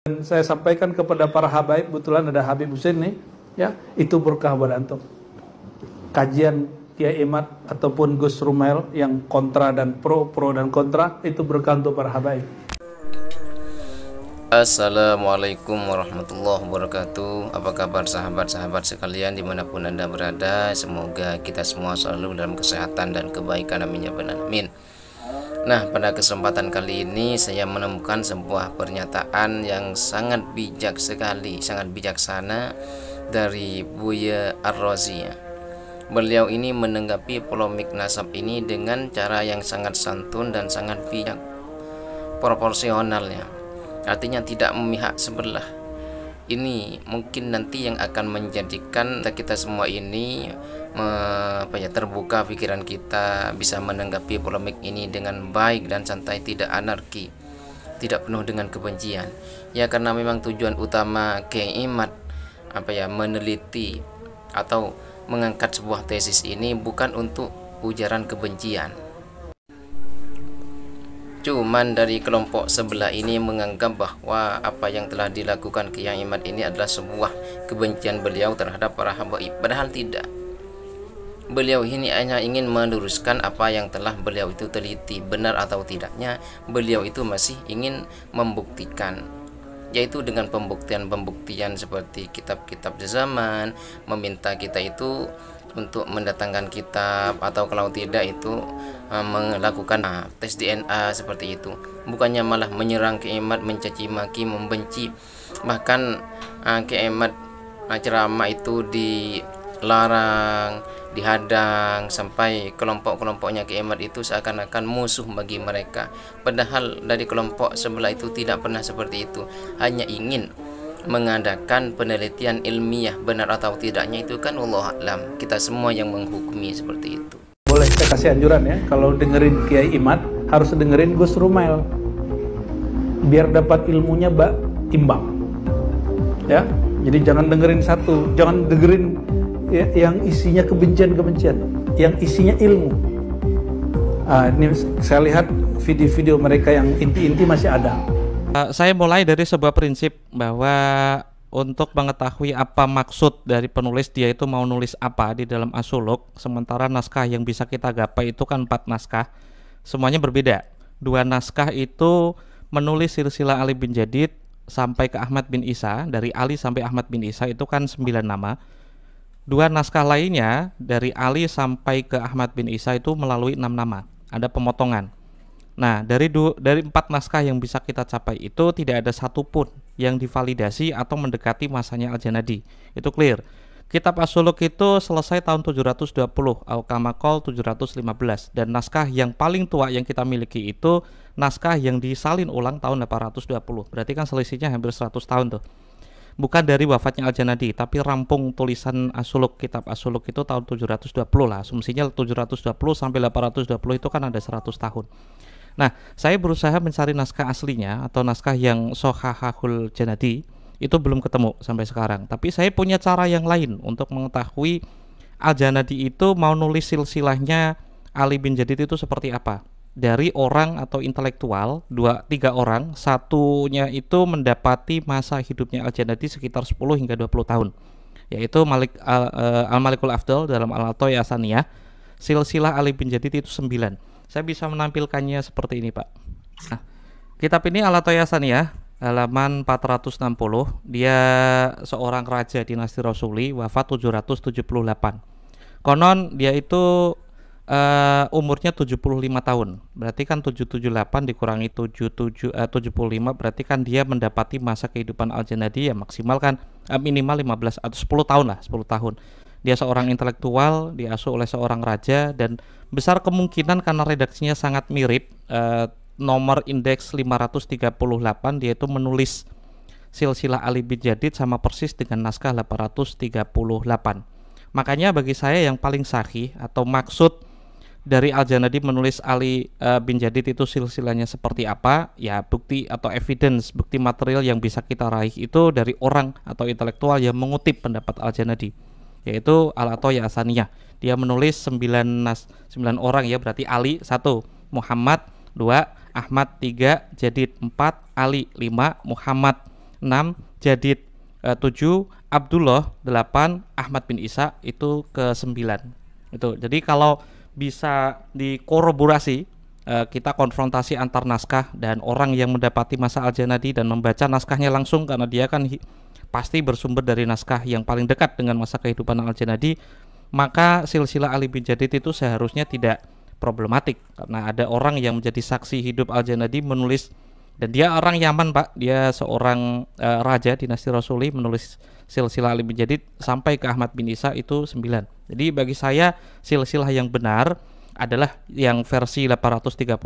Dan saya sampaikan kepada para habaib, kebetulan ada Habib Husin nih, ya, itu berkah buat antum. Kajian Kiai Imad ataupun Gus Rumail yang kontra dan pro dan kontra, itu berkah untuk para habaib. Assalamualaikum warahmatullahi wabarakatuh. Apa kabar sahabat-sahabat sekalian dimanapun anda berada? Semoga kita semua selalu dalam kesehatan dan kebaikan, amin ya rabbal alamin. Nah, pada kesempatan kali ini saya menemukan sebuah pernyataan yang sangat bijak sekali, sangat bijaksana dari Buya Ar-Razi. Beliau ini menanggapi polemik nasab ini dengan cara yang sangat santun dan sangat bijak, proporsionalnya. Artinya tidak memihak sebelah. Ini mungkin nanti yang akan menjadikan kita semua ini terbuka pikiran kita, bisa menanggapi polemik ini dengan baik dan santai, tidak anarki, tidak penuh dengan kebencian. Ya, karena memang tujuan utama Kiai Imad meneliti atau mengangkat sebuah tesis ini bukan untuk ujaran kebencian. Cuman dari kelompok sebelah ini menganggap bahwa apa yang telah dilakukan Kiai Imad ini adalah sebuah kebencian beliau terhadap para habaib. Padahal tidak. Beliau ini hanya ingin meluruskan apa yang telah beliau itu teliti. Benar atau tidaknya, beliau itu masih ingin membuktikan, yaitu dengan pembuktian seperti kitab-kitab zaman, meminta kita itu untuk mendatangkan kitab, atau kalau tidak itu melakukan tes DNA seperti itu. Bukannya malah menyerang Kiai Imad, mencaci maki, membenci. Bahkan Kiai Imad ceramah itu dilarang, dihadang, sampai kelompok-kelompoknya Kiai Imad itu seakan-akan musuh bagi mereka. Padahal dari kelompok sebelah itu tidak pernah seperti itu, hanya ingin mengadakan penelitian ilmiah. Benar atau tidaknya itu kan Allah alam, kita semua yang menghukumi seperti itu. Boleh saya kasih anjuran ya, kalau dengerin Kiai Imad harus dengerin Gus Rumail, biar dapat ilmunya imbang ya. Jadi jangan dengerin satu, jangan dengerin ya, yang isinya kebencian, yang isinya ilmu. Ini saya lihat video-video mereka yang inti-inti masih ada. Saya mulai dari sebuah prinsip bahwa untuk mengetahui apa maksud dari penulis, dia itu mau nulis apa di dalam As-Suluk, sementara naskah yang bisa kita gapai itu kan 4 naskah, semuanya berbeda. 2 naskah itu menulis silsilah Ali bin Jadid sampai ke Ahmad bin Isa, dari Ali sampai Ahmad bin Isa itu kan 9 nama. 2 naskah lainnya dari Ali sampai ke Ahmad bin Isa itu melalui 6 nama, ada pemotongan. Nah, dari 4 naskah yang bisa kita capai itu tidak ada satupun yang divalidasi atau mendekati masanya Al-Janadi. Itu clear. Kitab As-Suluk itu selesai tahun 720, Al-Kamakol 715, dan naskah yang paling tua yang kita miliki itu naskah yang disalin ulang tahun 820. Berarti kan selisihnya hampir 100 tahun tuh. Bukan dari wafatnya Al-Janadi, tapi rampung tulisan As-Suluk, kitab As-Suluk itu tahun 720 lah. Asumsinya 720 sampai 820 itu kan ada 100 tahun. Nah, saya berusaha mencari naskah aslinya atau naskah yang Sohahahul Janadi, itu belum ketemu sampai sekarang. Tapi saya punya cara yang lain untuk mengetahui Al-Janadi itu mau nulis silsilahnya Ali bin Jadid itu seperti apa. Dari orang atau intelektual, 2-3 orang, satunya itu mendapati masa hidupnya Al-Janadi sekitar 10 hingga 20 tahun, yaitu Al-Malikul Afdal dalam Al-Athaiyah Asaniyah. Silsilah Ali bin Jadid itu 9. Saya bisa menampilkannya seperti ini, Pak. Nah, kitab ini Al-Athaiyah Asaniyah, halaman 460. Dia seorang raja dinasti Rasuli, wafat 778. Konon dia itu umurnya 75 tahun. Berarti kan 778 dikurangi 75, berarti kan dia mendapati masa kehidupan Al-Janadi ya maksimal kan minimal 15 atau 10 tahun lah, 10 tahun. Dia seorang intelektual, diasuh oleh seorang raja, dan besar kemungkinan karena redaksinya sangat mirip, nomor indeks 538, dia itu menulis silsilah Ali bin Jadid sama persis dengan naskah 838. Makanya bagi saya yang paling sahih atau maksud dari Al-Janadi menulis Ali bin Jadid itu silsilahnya seperti apa, ya bukti atau evidence, bukti material yang bisa kita raih itu dari orang atau intelektual yang mengutip pendapat Al-Janadi, yaitu Al-Athaiyah Asaniyah. Dia menulis 9 orang ya, berarti Ali 1, Muhammad 2, Ahmad 3, Jadid 4, Ali 5, Muhammad 6, Jadid 7, Abdullah 8, Ahmad bin Isa itu ke 9. Itu. Jadi kalau bisa dikoroborasi, kita konfrontasi antar naskah dan orang yang mendapati masa Al-Janadi dan membaca naskahnya langsung, karena dia kan pasti bersumber dari naskah yang paling dekat dengan masa kehidupan Al-Janadi, maka silsilah Ali bin Jadid itu seharusnya tidak problematik, karena ada orang yang menjadi saksi hidup Al-Janadi menulis, dan dia orang Yaman Pak, dia seorang raja dinasti Rasuli, menulis silsilah Ali bin Jadid sampai ke Ahmad bin Isa itu 9. Jadi bagi saya silsilah yang benar adalah yang versi 838,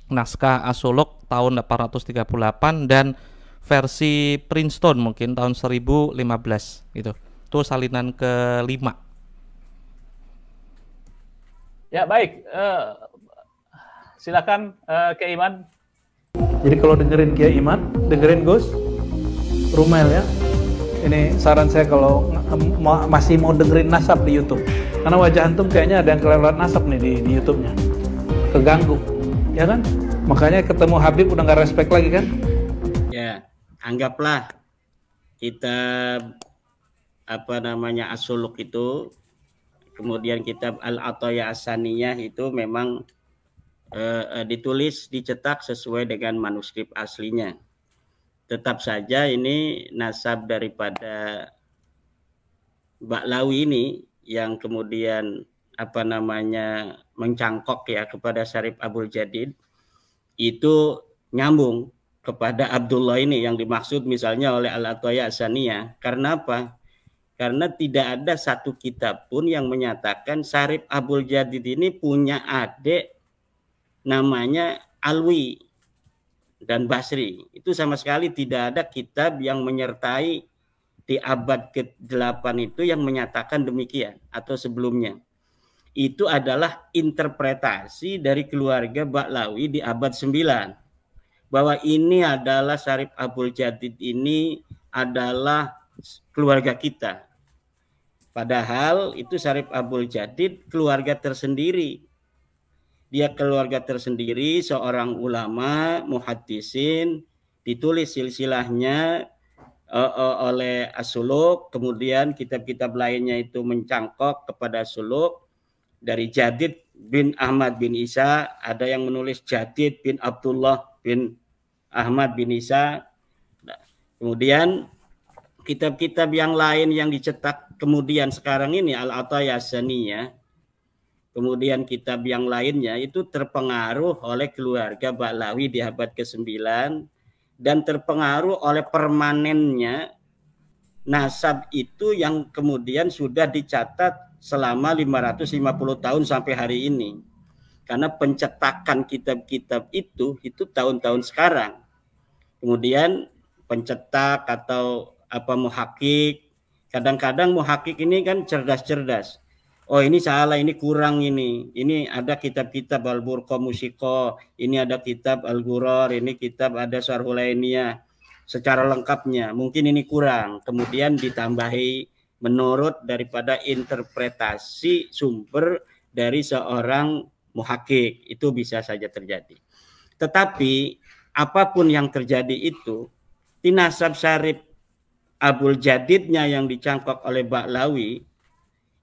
naskah As-Suluk tahun 838, dan versi Princeton mungkin tahun 1015 gitu. Itu salinan kelima. Ya baik, silakan Kiai Iman. Jadi kalau dengerin Kiai Iman, dengerin Gus Rumail ya. Ini saran saya kalau masih mau dengerin nasab di YouTube. Karena wajah antum kayaknya ada yang kelewat nasab nih di YouTube-nya. Keganggu, ya kan? Makanya ketemu Habib udah nggak respect lagi kan? Ya, anggaplah kitab As-Suluk itu, kemudian kitab Al-Ataya As-Saniyah itu memang ditulis, dicetak sesuai dengan manuskrip aslinya. Tetap saja ini nasab daripada Ba'lawi ini yang kemudian mencangkok ya kepada Syarif Abul Jadid, itu nyambung kepada Abdullah ini yang dimaksud misalnya oleh Al-Ataya As-Saniyah. Karena apa? Karena tidak ada satu kitab pun yang menyatakan Syarif Abul Jadid ini punya adik namanya Alwi dan Basri. Itu sama sekali tidak ada kitab yang menyertai di abad ke-8 itu yang menyatakan demikian atau sebelumnya. Itu adalah interpretasi dari keluarga Ba'lawi di abad 9. Bahwa ini adalah Syarif Abul Jadid ini adalah keluarga kita. Padahal itu Syarif Abul Jadid keluarga tersendiri. Dia keluarga tersendiri, seorang ulama, muhaddisin, ditulis silsilahnya oleh As-Suluk, kemudian kitab-kitab lainnya itu mencangkok kepada As-Suluk. Dari Jadid bin Ahmad bin Isa, ada yang menulis Jadid bin Abdullah bin Ahmad bin Isa. Kemudian kitab-kitab yang lain yang dicetak kemudian sekarang ini, Al-Ataya As-Saniyah, kemudian kitab yang lainnya itu terpengaruh oleh keluarga Ba'lawi di abad ke-9 dan terpengaruh oleh permanennya nasab itu yang kemudian sudah dicatat selama 550 tahun sampai hari ini. Karena pencetakan kitab-kitab itu tahun-tahun sekarang. Kemudian pencetak atau muhakik, kadang-kadang muhakik ini kan cerdas-cerdas. Oh ini salah, ini kurang ini. Ini ada kitab-kitab Al-Burqa Musiko, ini ada kitab Al-Ghuror, ini kitab ada Syarhul Ainiyah. Secara lengkapnya, mungkin ini kurang. Kemudian ditambahi menurut daripada interpretasi sumber dari seorang muhakik. Itu bisa saja terjadi. Tetapi apapun yang terjadi itu, di nasab Syarif Abul Jadidnya yang dicangkok oleh Ba'lawi,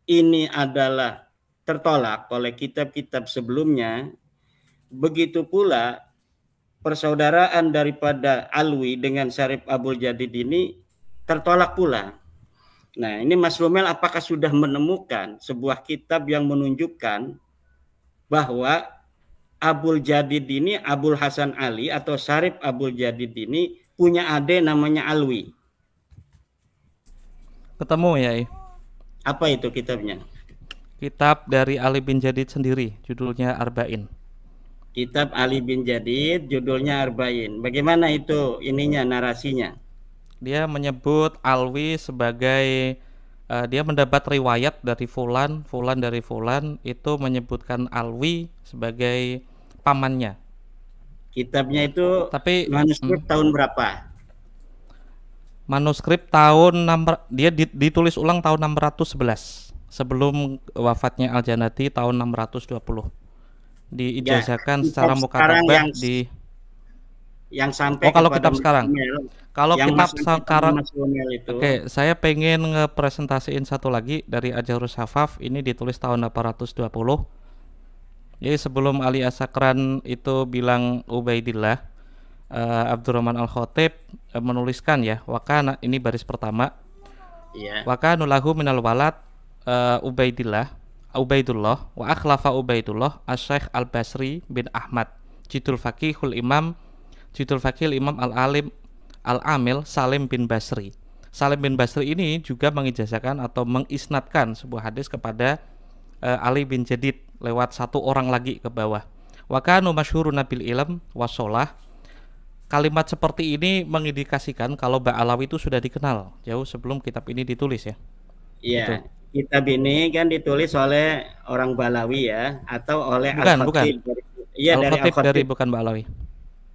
ini adalah tertolak oleh kitab-kitab sebelumnya. Begitu pula persaudaraan daripada Alwi dengan Syarif Abul Jadid ini tertolak pula. Nah ini Mas Rumail apakah sudah menemukan sebuah kitab yang menunjukkan bahwa Abul Jadid ini, Abul Hasan Ali atau Syarif Abul Jadid ini punya adik namanya Alwi? Ketemu ya. Apa itu kitabnya? Kitab dari Ali bin Jadid sendiri, judulnya Arba'in. Kitab Ali bin Jadid, judulnya Arba'in. Bagaimana itu ininya, narasinya? Dia menyebut Alwi sebagai dia mendapat riwayat dari Fulan dari Fulan, itu menyebutkan Alwi sebagai pamannya. Kitabnya itu tapi manuskrip tahun berapa? Manuskrip tahun dia ditulis ulang tahun 611 sebelum wafatnya Al-Janadi tahun 620. Diijazahkan secara mukatabah di yang sampai kalau kitab sekarang. Kalau yang kitab Mas sekarang, Mas Romel itu. oke, saya pengen ngepresentasiin satu lagi dari Ajarus Hafaf. Ini ditulis tahun 820. Jadi sebelum Ali Asakran itu bilang Ubaidillah, Abdurrahman Al-Khatib menuliskan ya, wakana, ini baris pertama, Iya. wakanu lahu minal walad Ubaidillah, Ubaidullah, wa akhlafa Ubaidullah Asy-Syaikh Al-Basri bin Ahmad, Jidul Faqihul Imam, Jidul Faqihul Imam Al-Alim Al-Amil Salim bin Basri. Salim bin Basri ini juga mengijazahkan atau mengisnadkan sebuah hadis kepada Ali bin Jadid lewat satu orang lagi ke bawah. Wa kanu masyhurun bil ilm wasolah. Kalimat seperti ini mengindikasikan kalau Ba'alawi itu sudah dikenal jauh sebelum kitab ini ditulis ya. Iya. Gitu. Kitab ini kan ditulis oleh orang Balawi ya, atau oleh Bukan. Al-Khatib. Iya, dari Al-Khatib dari Al-Khatib, bukan Ba'alawi.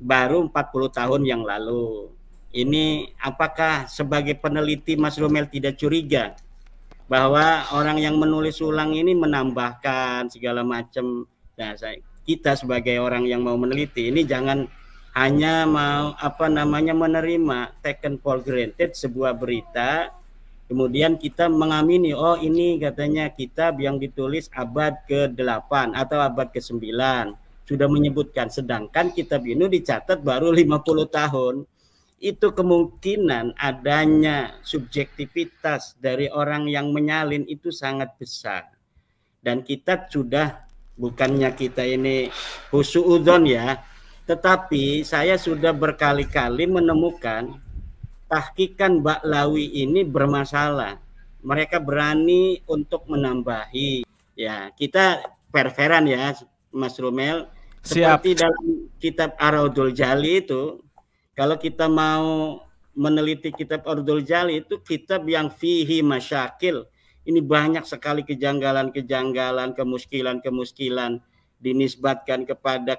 baru 40 tahun yang lalu. Ini apakah sebagai peneliti Mas Romel tidak curiga bahwa orang yang menulis ulang ini menambahkan segala macam? Nah, kita sebagai orang yang mau meneliti ini jangan hanya mau menerima, taken for granted sebuah berita, kemudian kita mengamini, oh ini katanya kitab yang ditulis abad ke-8 atau abad ke-9 sudah menyebutkan, sedangkan kitab ini dicatat baru 50 tahun. Itu kemungkinan adanya subjektivitas dari orang yang menyalin itu sangat besar. Dan kita sudah, bukannya kita ini husuudzon ya, tetapi saya sudah berkali-kali menemukan tahqiqan Ba'lawi ini bermasalah. Mereka berani untuk menambahi. Ya, kita fair-fairan ya, Mas Romel. Seperti dalam kitab Ar-Raudhul Jali itu, kalau kita mau meneliti kitab Ar-Raudhul Jali itu kitab yang fihi masyakil. Ini banyak sekali kejanggalan-kejanggalan, kemuskilan-kemuskilan dinisbatkan kepada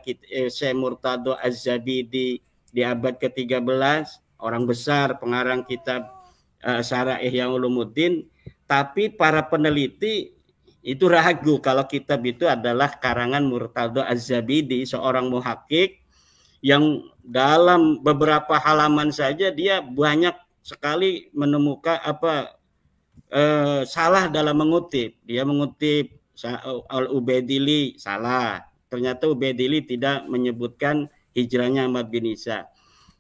Syekh Murtado Az-Zabidi di abad ke-13, orang besar pengarang kitab Syarah Ihya Ulumuddin. Tapi para peneliti itu ragu kalau kitab itu adalah karangan Murtado Az-Zabidi, seorang muhakkik yang dalam beberapa halaman saja dia banyak sekali menemukan salah dalam mengutip. Dia mengutip Al-Ubaidili salah. Ternyata Ubaidili tidak menyebutkan hijrahnya Ahmad bin Isa.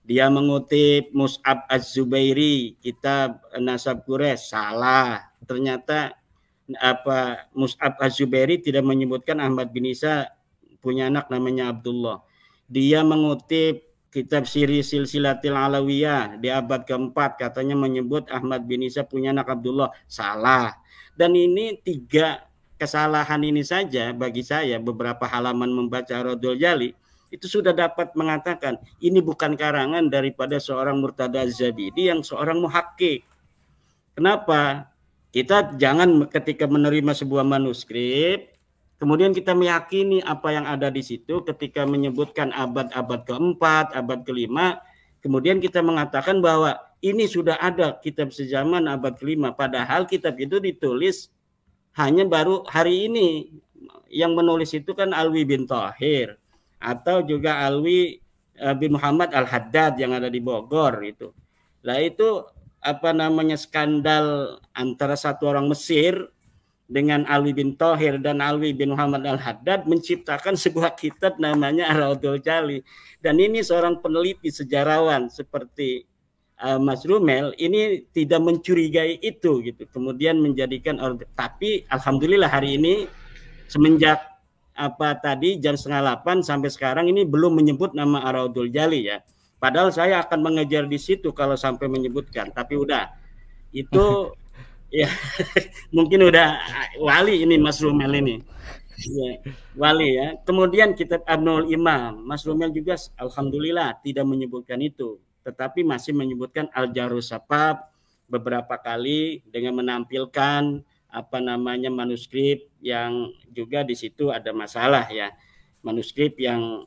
Dia mengutip Mus'ab Az-Zubairi, kitab Nasab Quraisy, salah. Ternyata Mus'ab Az-Zubairi tidak menyebutkan Ahmad bin Isa punya anak namanya Abdullah. Dia mengutip kitab Siri Silsilatil Alawiyah di abad ke-4, katanya menyebut Ahmad bin Isa punya anak Abdullah, salah. Dan ini 3 kesalahan ini saja bagi saya, beberapa halaman membaca Ar-Raudhul Jali itu sudah dapat mengatakan ini bukan karangan daripada seorang Murtada Az-Zabidi yang seorang muhakkik. Kenapa? Kita jangan ketika menerima sebuah manuskrip kemudian kita meyakini apa yang ada di situ ketika menyebutkan abad ke-4, abad ke-5, kemudian kita mengatakan bahwa ini sudah ada kitab sejaman abad ke-5, padahal kitab itu ditulis hanya baru hari ini. Yang menulis itu kan Alwi bin Thahir atau juga Alwi bin Muhammad Al-Haddad yang ada di Bogor itu. Lah itu skandal antara satu orang Mesir dengan Alwi bin Thahir dan Alwi bin Muhammad Al-Haddad menciptakan sebuah kitab namanya Ar-Raudhul Jali. Dan ini seorang peneliti sejarawan seperti Mas Romel ini tidak mencurigai itu gitu. Kemudian menjadikan, tapi alhamdulillah hari ini semenjak jam 7:30 sampai sekarang ini belum menyebut nama Ar-Raudhul Jali ya. Padahal saya akan mengejar di situ kalau sampai menyebutkan, tapi udah itu ya mungkin udah wali ini Mas Romel ini. Ya, wali ya. Kemudian kitab Abnul Imam, Mas Romel juga alhamdulillah tidak menyebutkan itu, tetapi masih menyebutkan Al-Jarus Sabab beberapa kali dengan menampilkan manuskrip yang juga di situ ada masalah ya. Manuskrip yang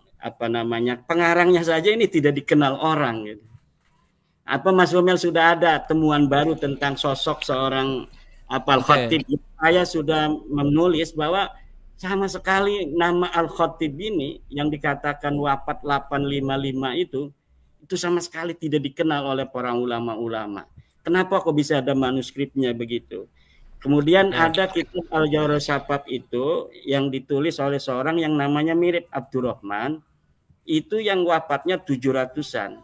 pengarangnya saja ini tidak dikenal orang gitu. Mas Romel sudah ada temuan baru tentang sosok seorang Al-Khatib. Saya sudah menulis bahwa sama sekali nama Al-Khatib ini yang dikatakan wafat 855 itu itu sama sekali tidak dikenal oleh para ulama-ulama. Kenapa kok bisa ada manuskripnya begitu? Kemudian ada kitab Al-Jawharus Sapab itu yang ditulis oleh seorang yang namanya mirip Abdurrahman, itu yang wafatnya 700-an.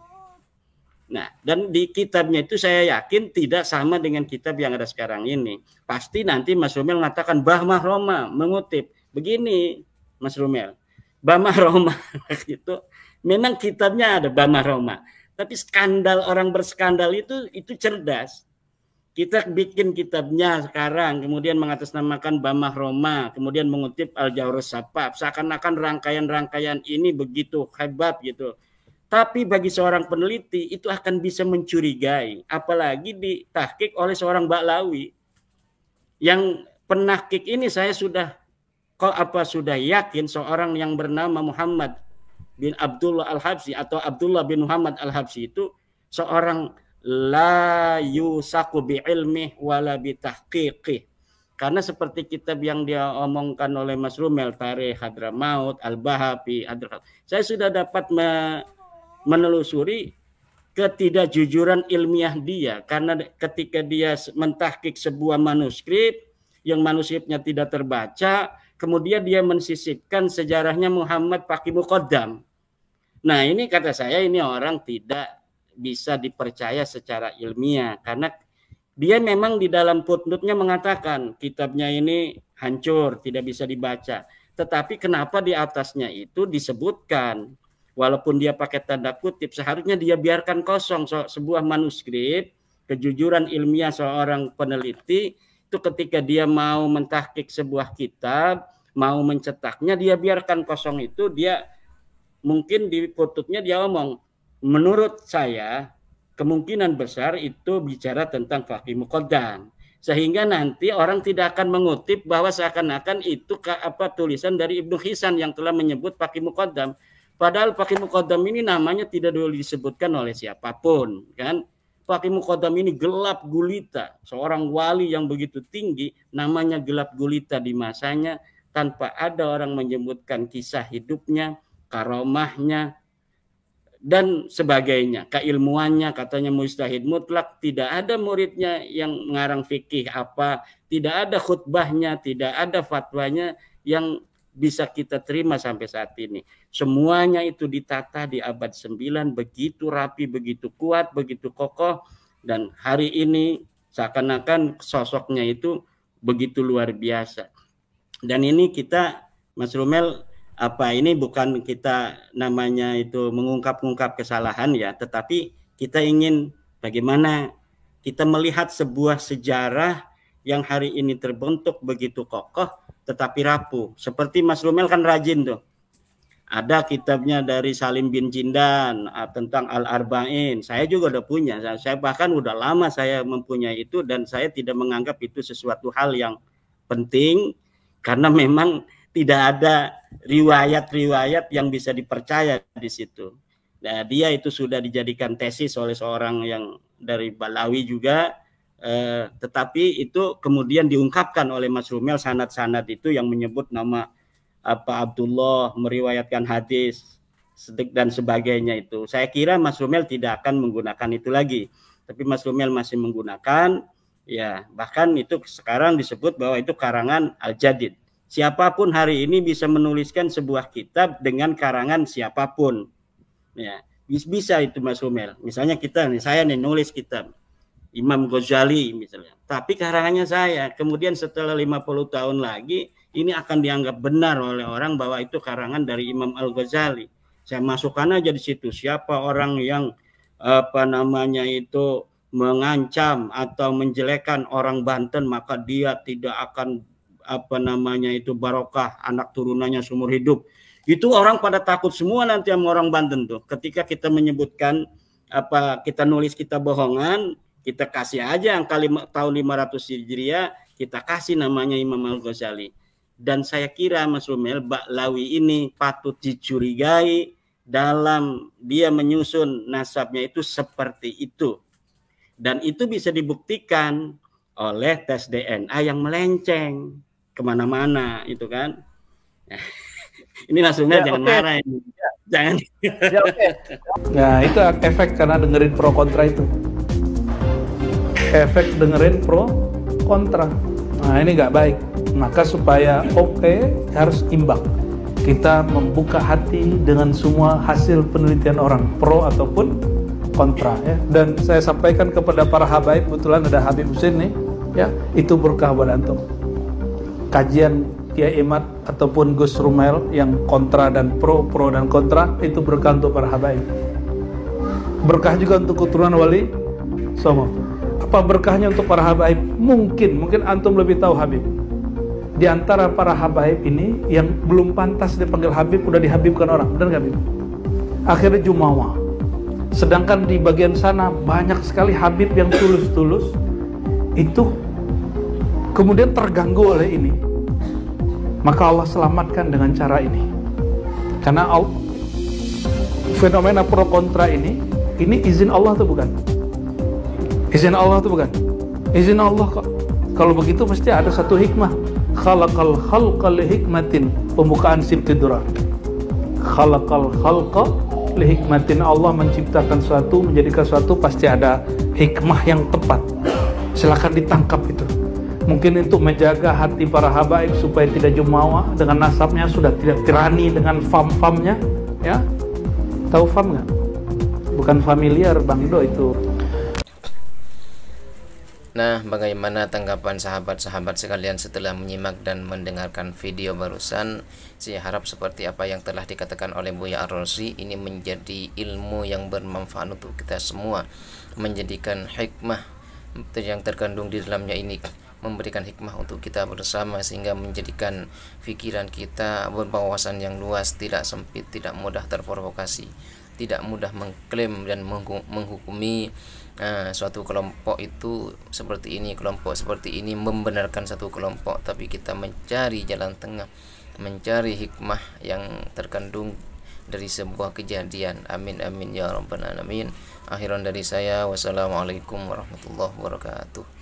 Nah, dan di kitabnya itu saya yakin tidak sama dengan kitab yang ada sekarang ini. Pasti nanti Mas Rumel mengatakan Bahmah Roma mengutip. Begini Mas Rumel, Bahmah Roma itu memang kitabnya ada Bahmah Roma. Tapi skandal, orang berskandal itu cerdas. Kita bikin kitabnya sekarang, kemudian mengatasnamakan Bahmah Roma, kemudian mengutip Al-Jawharus Sapab, seakan-akan rangkaian-rangkaian ini begitu hebat gitu. Tapi bagi seorang peneliti itu akan bisa mencurigai, apalagi ditahqiq oleh seorang Ba'lawi. Yang penahqiq ini saya sudah yakin seorang yang bernama Muhammad bin Abdullah Al-Habsyi atau Abdullah bin Muhammad Al-Habsyi itu seorang la yusaku bi ilmih wala bi tahqiqih. Karena seperti kitab yang dia omongkan oleh Mas Rumel, Tarikh Hadramaut, Al-Bahapi, saya sudah dapat menelusuri ketidakjujuran ilmiah dia, karena ketika dia mentahqiq sebuah manuskrip yang manuskripnya tidak terbaca, kemudian dia mensisipkan sejarahnya Muhammad pakai muqaddam. Nah, ini kata saya ini orang tidak bisa dipercaya secara ilmiah, karena dia memang di dalam footnote-nya mengatakan kitabnya ini hancur, tidak bisa dibaca. Tetapi kenapa di atasnya itu disebutkan, walaupun dia pakai tanda kutip, seharusnya dia biarkan kosong sebuah manuskrip, kejujuran ilmiah seorang peneliti, itu ketika dia mau mentahqiq sebuah kitab, mau mencetaknya, dia biarkan kosong itu, dia mungkin di footnote-nya dia omong, menurut saya kemungkinan besar itu bicara tentang faqih muqaddam, sehingga nanti orang tidak akan mengutip bahwa seakan-akan itu tulisan dari Ibnu Hisan yang telah menyebut faqih muqaddam. Padahal faqih muqaddam ini namanya tidak dulu disebutkan oleh siapapun, kan? Faqih muqaddam ini gelap gulita, seorang wali yang begitu tinggi, namanya gelap gulita di masanya, tanpa ada orang menyebutkan kisah hidupnya, karomahnya, dan sebagainya, keilmuannya, katanya mujtahid mutlak, tidak ada muridnya yang mengarang fikih apa, tidak ada khutbahnya, tidak ada fatwanya yang bisa kita terima sampai saat ini. Semuanya itu ditata di abad 9, begitu rapi, begitu kuat, begitu kokoh, dan hari ini seakan-akan sosoknya itu begitu luar biasa. Dan ini kita, Mas Rumel, ini bukan kita namanya itu mengungkap-ungkap kesalahan ya, tetapi kita ingin bagaimana kita melihat sebuah sejarah yang hari ini terbentuk begitu kokoh tetapi rapuh. Seperti Mas Rumel kan rajin tuh. Ada kitabnya dari Salim bin Jindan tentang Al-Arba'in. Saya juga udah punya. Saya bahkan udah lama saya mempunyai itu, dan saya tidak menganggap itu sesuatu hal yang penting karena memang tidak ada riwayat-riwayat yang bisa dipercaya di situ. Nah, dia itu sudah dijadikan tesis oleh seorang yang dari Ba'lawi juga, tetapi itu kemudian diungkapkan oleh Mas Rumel sanad-sanad itu yang menyebut nama Abdullah, meriwayatkan hadis dan sebagainya itu. Saya kira Mas Rumel tidak akan menggunakan itu lagi, tapi Mas Rumel masih menggunakan, ya bahkan itu sekarang disebut bahwa itu karangan Al-Jadid. Siapapun hari ini bisa menuliskan sebuah kitab dengan karangan siapapun. Ya, bisa itu Mas Rumel. Misalnya saya nih nulis kitab Imam Ghazali misalnya. Tapi karangannya saya. Kemudian setelah 50 tahun lagi ini akan dianggap benar oleh orang bahwa itu karangan dari Imam Al-Ghazali. Saya masukkan aja di situ siapa orang yang mengancam atau menjelekkan orang Banten, maka dia tidak akan barokah anak turunannya seumur hidup. Itu orang pada takut semua nanti sama orang Banten tuh. Ketika kita menyebutkan kita nulis kita bohongan, kita kasih aja angka tahun 500 Hijriah, kita kasih namanya Imam Al-Ghazali. Dan saya kira Mas Rumel, Ba'lawi ini patut dicurigai dalam dia menyusun nasabnya itu seperti itu. Dan itu bisa dibuktikan oleh tes DNA yang melenceng kemana-mana itu kan. Ini langsungnya Ya, jangan oke. marah ini. Jangan. Ya oke. Nah itu efek karena dengerin pro kontra itu. Efek dengerin pro kontra. Nah ini nggak baik. Maka supaya harus imbang. Kita membuka hati dengan semua hasil penelitian orang pro ataupun kontra ya. Dan saya sampaikan kepada para habaib, kebetulan ada Habib Husin nih ya, itu berkah buat antum. Kajian Kiai Imad ataupun Gus Rumail yang kontra dan pro dan kontra itu berkah untuk para habaib. Berkah juga untuk keturunan Wali Songo. Apa berkahnya untuk para habaib? Mungkin antum lebih tahu Habib. Di antara para habaib ini yang belum pantas dipanggil Habib udah dihabibkan orang, benar nggak Habib? Akhirnya jumawa. Sedangkan di bagian sana banyak sekali Habib yang tulus-tulus itu kemudian terganggu oleh ini. Maka Allah selamatkan dengan cara ini. Karena fenomena pro kontra ini izin Allah tuh bukan? Izin Allah tuh bukan? Izin Allah kok. Kalau begitu mesti ada satu hikmah. Khalaqal khalqa li hikmatin. Pembukaan Sibtidurar. Khalaqal khalqa li hikmatin. Allah menciptakan suatu, menjadikan suatu pasti ada hikmah yang tepat. Silakan ditangkap itu. Mungkin untuk menjaga hati para habaib supaya tidak jumawa dengan nasabnya, sudah tidak tirani dengan fam-famnya, ya. Tahu fam nggak? Bukan familiar Bang Do itu. Nah, bagaimana tanggapan sahabat-sahabat sekalian setelah menyimak dan mendengarkan video barusan? Saya harap seperti apa yang telah dikatakan oleh Buya Ar-Razi, ini menjadi ilmu yang bermanfaat untuk kita semua, menjadikan hikmah yang terkandung di dalamnya ini memberikan hikmah untuk kita bersama, sehingga menjadikan pikiran kita berwawasan yang luas, tidak sempit, tidak mudah terprovokasi, tidak mudah mengklaim dan menghukumi suatu kelompok itu seperti ini, kelompok seperti ini, membenarkan satu kelompok, tapi kita mencari jalan tengah, mencari hikmah yang terkandung dari sebuah kejadian. Amin amin ya rabbal alamin. Akhiran dari saya, wassalamualaikum warahmatullahi wabarakatuh.